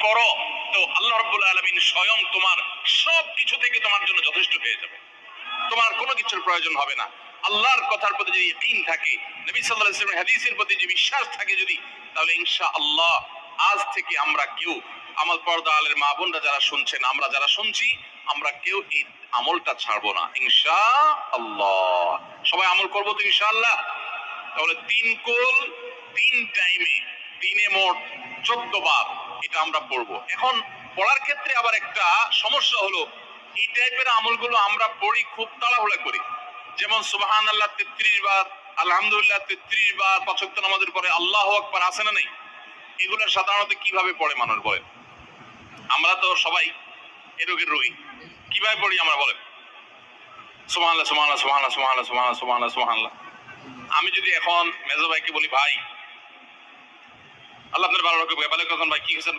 করো, তো আল্লাহ রাব্বুল আলামিন স্বয়ং তোমার সব কিছু থেকে তোমার জন্য যথেষ্ট হয়ে যাবে, তোমার কোনো কিছুর প্রয়োজন হবে না। আল্লাহর কথার প্রতি যদি ইয়াকিন থাকে, নবী সাল্লাল্লাহু আলাইহি ওয়াসাল্লামের হাদিসের প্রতি যে বিশ্বাস থাকে যদি, তাহলে ইনশাআল্লাহ আজ থেকে আমরা কেউ, আমার পর্দা আলের মা বোনরা যারা শুনছেন, আমরা যারা শুনছি, আমরা কেউ এই আমলটা ছাড়বো না ইনশাআল্লাহ। সবাই আমল করবো তো ইনশাআল্লাহ। তাহলে 3 কুল 3 টাইমে, দিনে মোট 14 বার এটা আমরা পড়বো। এখন পড়ার ক্ষেত্রে আবার একটা সমস্যা হলো, এই টাইপের আমলগুলো আমরা পড়ি খুব তাড়াহুড়া করি। যেমন সুবহানাল্লাহ 33 বার, আলহামদুলিল্লাহ 33 বার, 5 ওয়াক্ত নামাজের পরে আল্লাহু আকবার আছে না নাই? এগুলো সাধারণত কিভাবে পড়ে মানুষ বলেন? আমরা তো সবাই এ রোগের রোগী। কিভাবে পড়ি আমরা বলেন? সুবহানাল্লাহ সুবহানাল্লাহ সুবহানাল্লাহ সুবহানাল্লাহ সুবহানাল্লাহ সুবহানাল্লাহ সুবহানাল্লাহ। আমি যদি এখন মেজো ভাইকে বলি, ভাই আল্লাহ আপনার ভালো রাখুক, ভাই ভালো রাখুন, ভাই কি হয়েছে